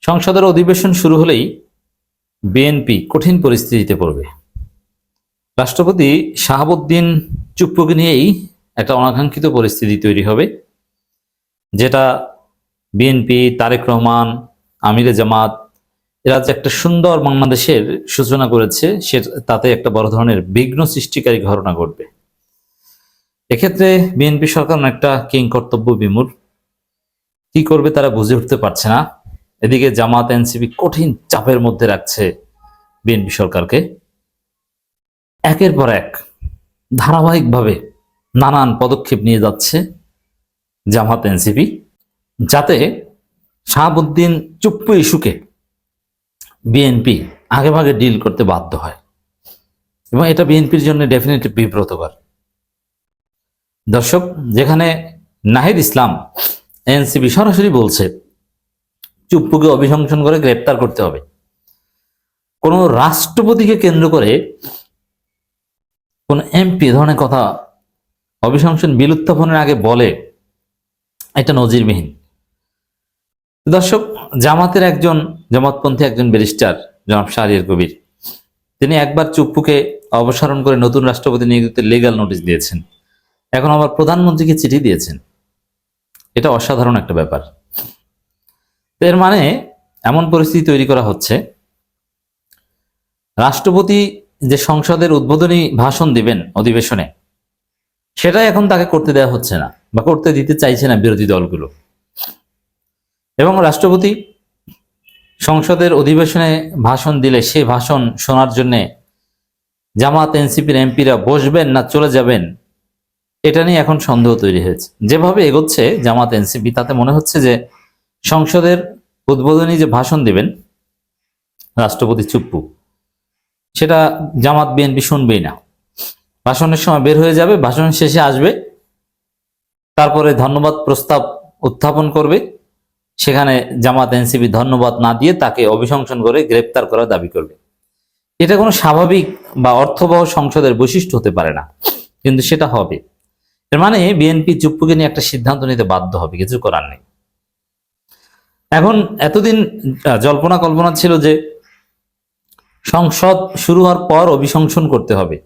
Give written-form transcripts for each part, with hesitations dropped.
সংসদের অধিবেশন শুরু হলেই বিএনপি কঠিন পরিস্থিতিতে পড়বে। রাষ্ট্রপতি শাহাবুদ্দিন চুপ্পুকে নিয়েই একটা অনাকাঙ্ক্ষিত পরিস্থিতি তৈরি হবে, যেটা বিএনপি, তারেক রহমান, আমিরে জামাত এরা যে একটা সুন্দর বাংলাদেশের সূচনা করেছে, তাতে একটা বড় ধরনের বিঘ্ন সৃষ্টিকারী ঘটনা ঘটবে। এক্ষেত্রে বিএনপি সরকার একটা কিং কর্তব্য বিমূঢ়, কি করবে তারা বুঝে উঠতে পারছে না। এদিকে জামাত এনসিপি কঠিন চাপের মধ্যে রাখছে বিএনপি সরকারকে। একের পর এক ধারাবাহিকভাবে নানান পদক্ষেপ নিয়ে যাচ্ছে জামাত এনসিপি, যাতে শাহাবুদ্দিন চুপ্পু ইস্যুকে বিএনপি আগেভাগে ডিল করতে বাধ্য হয়, এবং এটা বিএনপির জন্য ডেফিনেটলি বিব্রতকর। দর্শক, যেখানে নাহিদ ইসলাম এনসিপি সরাসরি বলছে চুপ্পুকে অভিশংসন করে গ্রেপ্তার করতে হবে, কোন রাষ্ট্রপতিকে কেন্দ্র করে কোন এমপি ধরনের কথা অভিশংসন বিল উত্থাপনের আগে বলে, এটা নজিরবিহীন। দর্শক, জামাতপন্থী একজন ব্যারিস্টার জনাব শাহরিয়ার কবির, তিনি একবার চুপ্পুকে অপসারণ করে নতুন রাষ্ট্রপতি নিয়োগের লিগ্যাল নোটিশ দিয়েছেন, এখন আবার প্রধানমন্ত্রীকে চিঠি দিয়েছেন। এটা অসাধারণ একটা ব্যাপার। এর মানে এমন পরিস্থিতি তৈরি করা হচ্ছে, রাষ্ট্রপতি যে সংসদের উদ্বোধনী ভাষণ দিবেন অধিবেশনে, সেটাই এখন তাকে করতে দেওয়া হচ্ছে না বা করতে দিতে চাইছে না বিরোধী দলগুলো। এবং রাষ্ট্রপতি সংসদের অধিবেশনে ভাষণ দিলে সেই ভাষণ শোনার জন্য জামাত এনসিপির এমপিরা বসবেন না চলে যাবেন, এটা নিয়ে এখন সন্দেহ তৈরি হয়েছে। যেভাবে এগোচ্ছে জামাত এনসিপি, তাতে মনে হচ্ছে যে সংসদের উদ্বোধনী যে ভাষণ দিবেন রাষ্ট্রপতি চুপ্পু, সেটা জামাত বিএনপি শুনবেই না। ভাষণের সময় বের হয়ে যাবে, ভাষণ শেষে আসবে, তারপরে ধন্যবাদ প্রস্তাব উত্থাপন করবে, সেখানে জামাত এনসিপি ধন্যবাদ না দিয়ে তাকে অভিশংসন করে গ্রেপ্তার করার দাবি করবে। এটা কোনো স্বাভাবিক বা অর্থবহ সংসদের বৈশিষ্ট্য হতে পারে না, কিন্তু সেটা হবে। এর মানে বিএনপি চুপ্পুকে নিয়ে একটা সিদ্ধান্ত নিতে বাধ্য হবে, কিছু করার নেই। এখন এতদিন জল্পনা কল্পনা ছিল যে সংসদ শুরু হওয়ার পর অভিশংসন করতে হবে,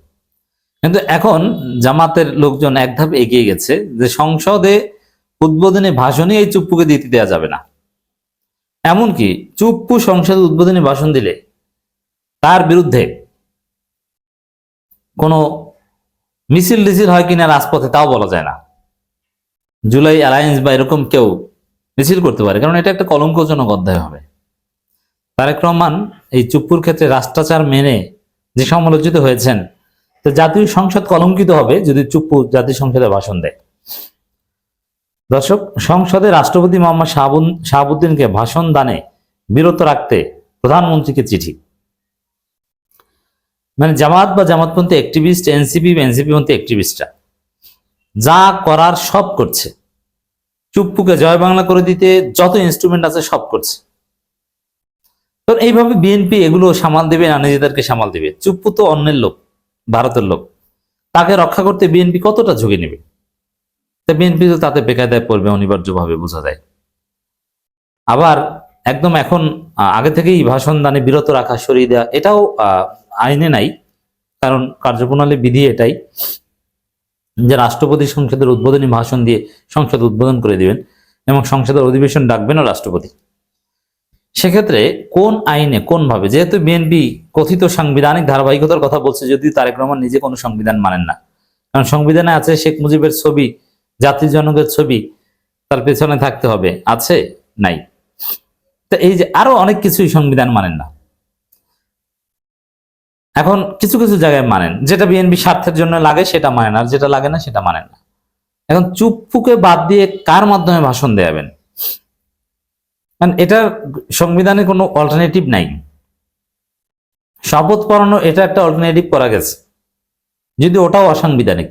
কিন্তু এখন জামাতের লোকজন এক ধাপ এগিয়ে গেছে যে সংসদে উদ্বোধনী ভাষণই এই চুপ্পুকে দিতে দেওয়া যাবে না। এমনকি চুপ্পু সংসদে উদ্বোধনী ভাষণ দিলে তার বিরুদ্ধে কোনো মিছিল টিছিল হয় কিনা রাজপথে তাও বলা যায় না। জুলাই অ্যালায়েন্স বা এরকম কেউ মিছিল করতে পারে, কারণ এটা একটা কলঙ্কজনক অধ্যায় হবে। তারেক রহমান এই চুপ্পুর ক্ষেত্রে রাষ্ট্রাচার মেনে যে সমালোচিত হয়েছেন, তো জাতীয় সংসদ কলঙ্কিত হবে যদি চুপ্পু জাতীয় সংসদে ভাষণ দেয়। দর্শক, সংসদে রাষ্ট্রপতি মোহাম্মদ শাহাবুদ্দিনকে ভাষণ দানে বিরত রাখতে প্রধানমন্ত্রীকে চিঠি। মানে জামাত বা জামাতপন্থী অ্যাক্টিভিস্ট, এনসিপিপন্থী অ্যাক্টিভিস্টরা যা করার সব করছে, চুপ্পুকে জয় বাংলা করে দিতে যত ইনস্ট্রুমেন্ট আছে সব করছে। তো এইভাবে বিএনপি এগুলো সামাল দেবে না, নিজেদেরকে সামাল দেবে। চুপ্পু তো অন্যের লোক, ভারতের লোক, তাকে রক্ষা করতে বিএনপি কতটা ঝুঁকি নেবে? বিএনপি তো তাতে বেকায়দায় পড়বে অনিবার্যভাবে, বোঝা যায়। আবার একদম এখন আগে থেকেই ভাষণ দানে বিরত রাখা, সরিয়ে দেওয়া, এটাও আইনে নাই, কারণ কার্যপ্রণালী বিধি এটাই যে রাষ্ট্রপতি সংসদের উদ্বোধনী ভাষণ দিয়ে সংসদ উদ্বোধন করে দিবেন এবং সংসদের অধিবেশন ডাকবেন রাষ্ট্রপতি। সেক্ষেত্রে কোন আইনে, কোন ভাবে, যেহেতু বিএনপি কথিত সাংবিধানিক ধারাবাহিকতার কথা বলছে, যদি তারেক রহমান নিজে কোনো সংবিধান মানেন না, কারণ সংবিধানে আছে শেখ মুজিবের ছবি, জাতির জনকের ছবি তার পেছনে থাকতে হবে, আছে নাই? তো এই যে আরো অনেক কিছুই সংবিধান মানেন না। এখন কিছু কিছু জায়গায় মানেন, যেটা বিএনপি স্বার্থের জন্য লাগে সেটা মানেন, আর যেটা লাগে না সেটা মানেন না। এখন চুপ্পুকে বাদ দিয়ে কার মাধ্যমে ভাষণ দেয়াবেন? মানে এটার সংবিধানে কোনো অল্টারনেটিভ নাই। শপথ পড়ানো, এটা একটা অল্টারনেটিভ করা গেছে, যদি ওটাও অসাংবিধানিক।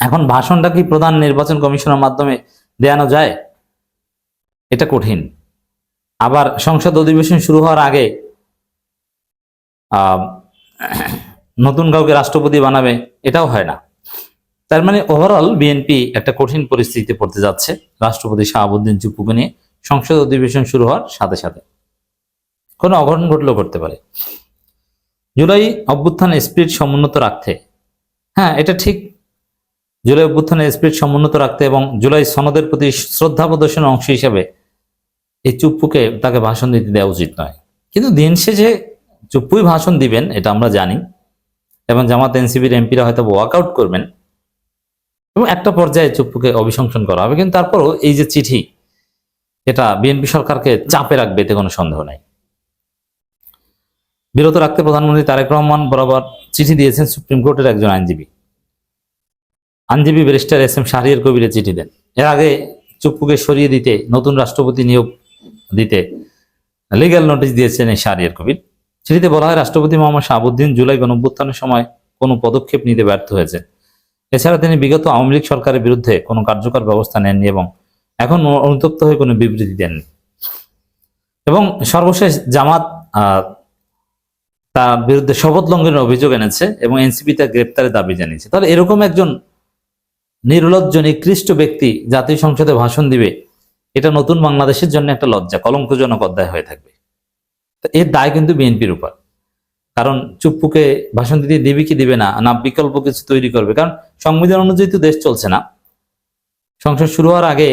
এখন ভাষণটা কি প্রধান নির্বাচন কমিশনের মাধ্যমে দেয়ানো যায়? এটা কঠিন। আবার সংসদ অধিবেশন শুরু হওয়ার আগে নতুন কাউকে রাষ্ট্রপতি বানাবে, এটাও হয় না। তার মানে ওভারঅল বিএনপি একটা কঠিন পরিস্থিতিতে পড়তে যাচ্ছে রাষ্ট্রপতি শাহাবুদ্দিন চুপ্পুকে নিয়ে। সংসদ অধিবেশন শুরু হওয়ার সাথে সাথে কোনো অঘটন ঘটলেও করতে পারে। জুলাই অভ্যুত্থানের স্পিরিট সমুন্নত রাখতে, হ্যাঁ এটা ঠিক, জুলাই অভ্যুত্থানের স্পিরিট সমুন্নত রাখতে এবং জুলাই সনদের প্রতি শ্রদ্ধা প্রদর্শনের অংশ হিসেবে এই চুপ্পুকে তাকে ভাষণ দিতে দেওয়া উচিত নয়। কিন্তু দিন শেষে চুপ্পুই ভাষণ দিবেন এটা আমরা জানি, এবং জামাত এনসিপির এমপিরা হয়তো ওয়াকআউট করবেন এবং একটা পর্যায়ে চুপ্পুকে অভিশংসন করা হবে। কিন্তু তারপরও এই যে চিঠি, এটা বিএনপি সরকারকে চাপে রাখবে, এতে কোনো সন্দেহ নাই। বিরত রাখতে প্রধানমন্ত্রী তারেক রহমান বরাবর চিঠি দিয়েছেন সুপ্রিম কোর্টের একজন আইনজীবী ব্যারিস্টার এস এম শাহরিয়ার কবিরে চিঠি দেন। এর আগে চুপ্পুকে সরিয়ে দিতে, নতুন রাষ্ট্রপতি নিয়োগ দিতে লিগ্যাল নোটিশ দিয়েছেন এই শাহরিয়ার কবির। চিঠিতে বলা হয়, রাষ্ট্রপতি মোহাম্মদ শাহাবুদ্দিন জুলাই গণঅভ্যুত্থানের সময় কোনো পদক্ষেপ নিতে ব্যর্থ হয়েছে। এছাড়া তিনি বিগত আওয়ামী লীগ সরকারের বিরুদ্ধে কোনো কার্যকর ব্যবস্থা নেননি এবং এখন অনুতপ্ত হয়ে কোনো বিবৃতি দেননি। এবং সর্বশেষ জামাত তার বিরুদ্ধে শপথ লঙ্ঘনের অভিযোগ এনেছে এবং এনসিপি তার গ্রেপ্তারের দাবি জানিয়েছে। তাহলে এরকম একজন নির্লজ্জ নিকৃষ্ট ব্যক্তি জাতীয় সংসদে ভাষণ দিবে, এটা নতুন বাংলাদেশের জন্য একটা লজ্জা, কলঙ্কজনক অধ্যায় হয়ে থাকবে। এর দায় কিন্তু বিএনপির উপর। কারণ চুপ্পুকে ভাষণ দিতে দিবে কি দিবে না, না বিকল্প কিছু তৈরি করবে। কারণ সংবিধান অনুযায়ী তো দেশ চলছে না। সংসদ শুরু হওয়ার আগে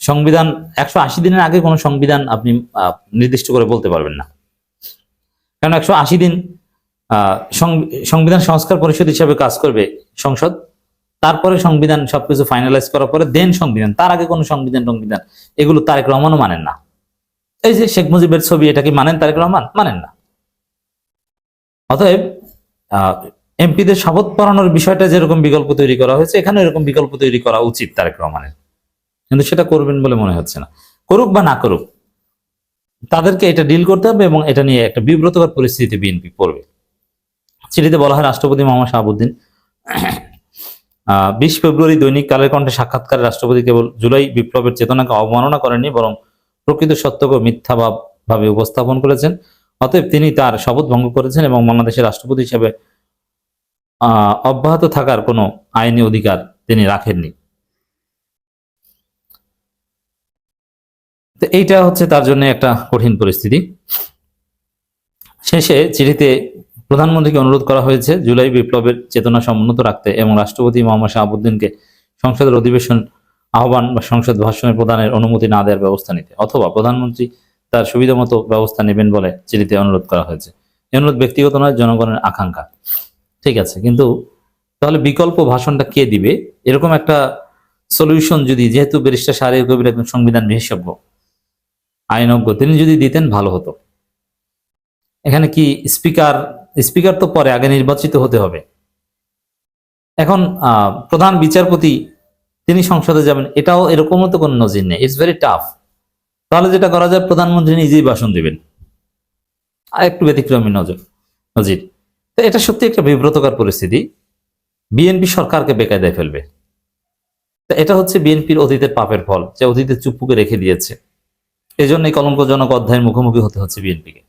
সংবিধান 180 দিনের আগে কোনো সংবিধান আপনি নির্দিষ্ট করে বলতে পারবেন না। কারণ 180 দিন সংবিধান সংস্কার পরিষদ হিসাবে কাজ করবে সংসদ, তারপরে সংবিধান সবকিছু ফাইনালাইজ করার পরে দেন সংবিধান। তার আগে কোনো সংবিধান এগুলো তারেক রহমানও মানেন না। এই যে শেখ মুজিবের ছবি, এটা কি মানেন তারেক রহমান? মানেন না। অতএব এমপিদের শপথ পড়ানোর বিষয়টা যেরকম বিকল্প তৈরি করা হয়েছে, এখানে এরকম বিকল্প তৈরি করা উচিত তারেক রহমানের, কিন্তু সেটা করবেন বলে মনে হচ্ছে না। করুক বা না করুক, তাদেরকে এটা ডিল করতে হবে এবং এটা নিয়ে একটা বিব্রতকর পরিস্থিতিতে বিএনপি পড়বে। চিঠিতে বলা হয়, রাষ্ট্রপতি মোহাম্মদ শাহাবুদ্দিন 20 ফেব্রুয়ারি দৈনিক কালের কণ্ঠে সাক্ষাৎকারে রাষ্ট্রপতি কেবল জুলাই বিপ্লবের চেতনাকে অবমাননা করেননি, বরং প্রকৃত সত্যকে মিথ্যাভাবে উপস্থাপন করেছেন। অতএব তিনি তার শপথ ভঙ্গ করেছেন এবং বাংলাদেশের রাষ্ট্রপতি হিসেবে অব্যাহত থাকার কোনো আইনি অধিকার তিনি রাখেননি। তো এইটা হচ্ছে তার জন্য একটা কঠিন পরিস্থিতি। শেষে চিঠিতে প্রধানমন্ত্রীকে অনুরোধ করা হয়েছে জুলাই বিপ্লবের চেতনা সমুন্নত রাখতে এবং রাষ্ট্রপতি মোহাম্মদ শাহাবুদ্দিনকে সংসদের অধিবেশন আহ্বান বা সংসদ ভাষণের প্রদানের অনুমতি না দেওয়ার ব্যবস্থা নিতে, অথবা প্রধানমন্ত্রী তার সুবিধা মতো ব্যবস্থা নেবেন বলে চিঠিতে অনুরোধ করা হয়েছে। এই অনুরোধ ব্যক্তিগত নয়, জনগণের আকাঙ্ক্ষা। ঠিক আছে, কিন্তু তাহলে বিকল্প ভাষণটা কে দিবে? এরকম একটা সলিউশন যদি, যেহেতু ব্যারিস্টার শাহরিয়ার কবির একজন সংবিধান বিশেষজ্ঞ, আইনজ্ঞ, তিনি যদি দিতেন ভালো হতো। এখানে কি স্পিকার তো পরে, আগে নির্বাচিত হতে হবে। এখন প্রধান বিচারপতি তিনি সংসদে যাবেন, এটাও এরকমও তো কোনো নজির নেই। It's very tough. তাহলে যেটা করা যায়, প্রধানমন্ত্রী নিজেই ভাষণ দিবেন, আর একটু ব্যতিক্রমী নজির। তো এটা সত্যি একটা বিব্রতকর পরিস্থিতি, বিএনপি সরকারকে বেকায়দায় ফেলবে। তো এটা হচ্ছে বিএনপির অতীতের পাপের ফল, যে অতীতে চুপ্পুকে রেখে দিয়েছে। এজন্য এই কলঙ্কজনক অধ্যায়ের মুখোমুখি হতে হচ্ছে বিএনপিকে।